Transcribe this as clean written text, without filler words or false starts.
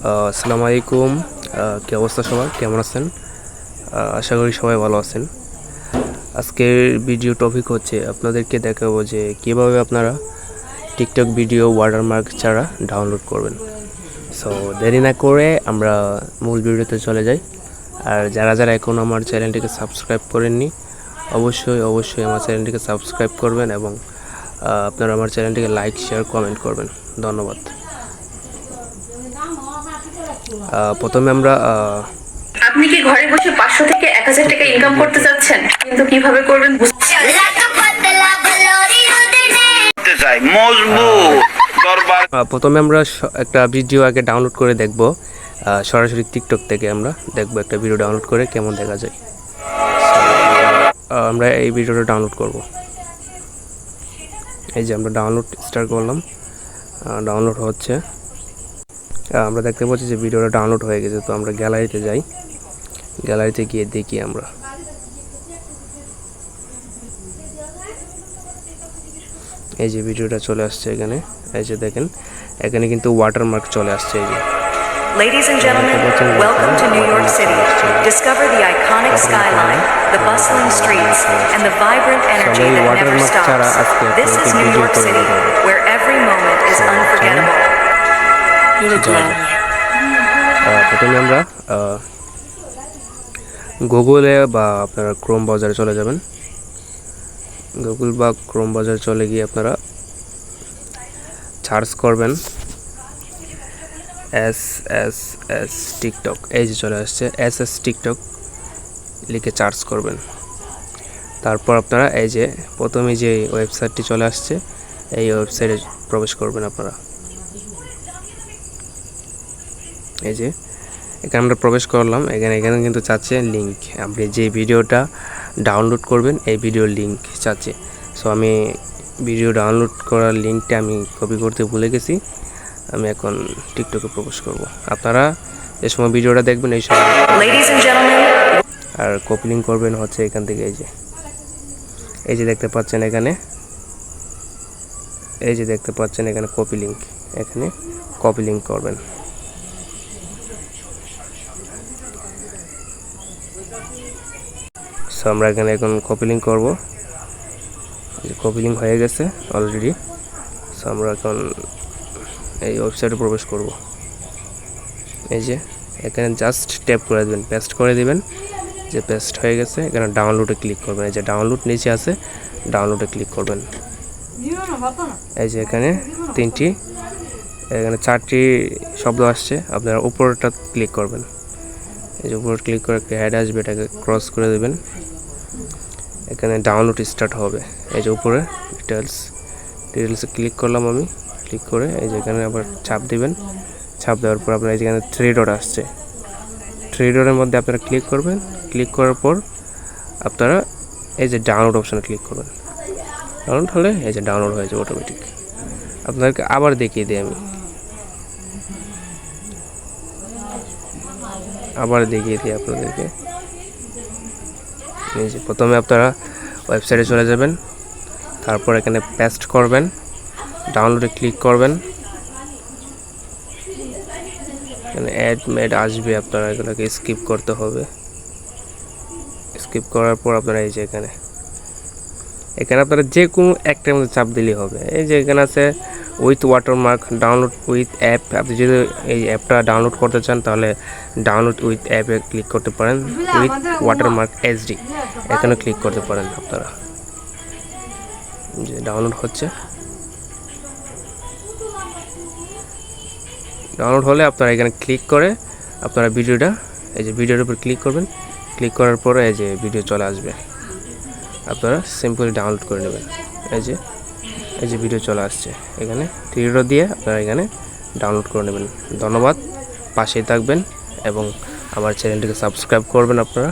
আসসালামু আলাইকুম। কি অবস্থা সবার, কেমন আছেন? আশা করি সবাই ভালো আছেন। আজকের ভিডিও টপিক হচ্ছে আপনাদেরকে দেখাবো যে কীভাবে আপনারা টিকটক ভিডিও ওয়াটারমার্ক ছাড়া ডাউনলোড করবেন। সো দেরি না করে আমরা মূল ভিডিওতে চলে যাই। আর যারা যারা এখন আমার চ্যানেলটিকে সাবস্ক্রাইব করেননি অবশ্যই আমার চ্যানেলটিকে সাবস্ক্রাইব করবেন এবং আপনারা আমার চ্যানেলটিকে লাইক, শেয়ার, কমেন্ট করবেন। ধন্যবাদ। প্রথমে আমরা আপনি কি ঘরে বসে 500 থেকে 1000 টাকা ইনকাম করতে যাচ্ছেন, কিন্তু কিভাবে করবেন প্রথমে আমরা একটা ভিডিও আগে ডাউনলোড করে দেখব। সরাসরি টিকটক থেকে আমরা দেখব একটা ভিডিও ডাউনলোড করে কেমন দেখা যায়। আমরা এই ভিডিওটা ডাউনলোড করব। এই যে আমরা ডাউনলোড স্টার্ট করলাম, ডাউনলোড হচ্ছে। আমরা দেখতে পাচ্ছি যে ভিডিওটা ডাউনলোড হয়ে গেছে। তো আমরা গ্যালারিতে যাই, গ্যালারিতে গিয়ে দেখি আমরা। এই যে ভিডিওটা চলে আসছে এখানে, এই যে দেখেন এখানে কিন্তু ওয়াটারমার্ক চলে আসছে। এই যে Ladies and gentlemen, welcome to New York City. Discover the iconic skyline, the bustling streets, and the vibrant energy that never stops. This is New York City, where every moment is unforgettable. প্রথমে আমরা গুগলে বা আপনারা Chrome ব্রাউজারে চলে যাবেন। Google বা Chrome ব্রাউজারে চলে গিয়ে আপনারা সার্চ করবেন এস টিকটক। এই যে চলে আসছে এস টিকটক, লিখে সার্চ করবেন। তারপর আপনারা এই যে প্রথমে যে ওয়েবসাইটটি চলে আসছে এই ওয়েবসাইটে প্রবেশ করবেন আপনারা। এই যে এখানে আমরা প্রবেশ করলাম। এখানে কিন্তু চাচ্ছে লিঙ্ক, আপনি যে ভিডিওটা ডাউনলোড করবেন এই ভিডিওর লিঙ্ক চাচ্ছে। সো আমি ভিডিও ডাউনলোড করার লিঙ্কটা আমি কপি করতে ভুলে গেছি। আমি এখন টিকটকে প্রবেশ করব। আপনারা যে সময় ভিডিওটা দেখবেন এই সময় আর কপি লিঙ্ক করবেন হচ্ছে এখান থেকে। এই যে দেখতে পাচ্ছেন এখানে, এই যে দেখতে পাচ্ছেন এখানে কপি লিঙ্ক, এখানে কপি লিঙ্ক করবেন। সো আমরা এখানে এখন কপি লিঙ্ক করবো। কপি লিঙ্ক হয়ে গেছে অলরেডি। সো আমরা এখন এই ওয়েবসাইটে প্রবেশ করব। এই যে এখানে জাস্ট ট্যাপ করে দেবেন, পেস্ট করে দিবেন। যে পেস্ট হয়ে গেছে এখানে ডাউনলোডে ক্লিক করবেন। এই যে ডাউনলোড নিচে আছে, ডাউনলোডে ক্লিক করবেন। এই যে এখানে এখানে 4টি শব্দ আসছে, আপনারা উপরটা ক্লিক করবেন। এই যে উপর ক্লিক করে একটা অ্যাড আসবে, এটাকে ক্রস করে দেবেন। এখানে ডাউনলোড স্টার্ট হবে। এই যে উপরে ডিটেলসে ক্লিক করলাম আমি। ক্লিক করে এই যে এখানে আবার চাপ দিবেন। চাপ দেওয়ার পর আপনার এই যেখানে 3 ডট আসছে, 3 ডটের মধ্যে আপনারা ক্লিক করবেন। ক্লিক করার পর আপনারা এই যে ডাউনলোড অপশানে ক্লিক করবেন। ডাউনলোড হলে এই যে ডাউনলোড হয়ে যাবে অটোমেটিক। আপনাদেরকে আবার দেখিয়ে দিই আমি, আপনাদেরকে। এই যে প্রথমে আপনারা ওয়েবসাইটে চলে যাবেন, তারপর এখানে পেস্ট করবেন, ডাউনলোডে ক্লিক করবেন। এখানে অ্যাড আসবে, আপনারা এগুলোকে স্কিপ করতে হবে। স্কিপ করার পর আপনারা এই যে এখানে আপনারা যে কোনো একটার মধ্যে চাপ দিলেই হবে। এই যে এখানে আছে with watermark, download with app. আপনি যদি এই অ্যাপটা ডাউনলোড করতে চান তাহলে ডাউনলোড উইথ অ্যাপে ক্লিক করতে পারেন। উইথ ওয়াটারমার্ক এইচডি এখানে ক্লিক করতে পারেন আপনারা। যে ডাউনলোড হচ্ছে, ডাউনলোড হলে আপনারা এখানে ক্লিক করে আপনারা ভিডিওটা, এই যে ভিডিওর উপর ক্লিক করবেন। ক্লিক করার পরে এই যে ভিডিও চলে আসবে, আপনারা সিম্পলি ডাউনলোড করে নেবেন। এই যে ভিডিও চলে আসছে, এখানে 3 ডট দিয়ে আপনারা এখানে ডাউনলোড করে নেবেন। ধন্যবাদ, পাশেই থাকবেন এবং আমার চ্যানেলটিকে সাবস্ক্রাইব করবেন আপনারা।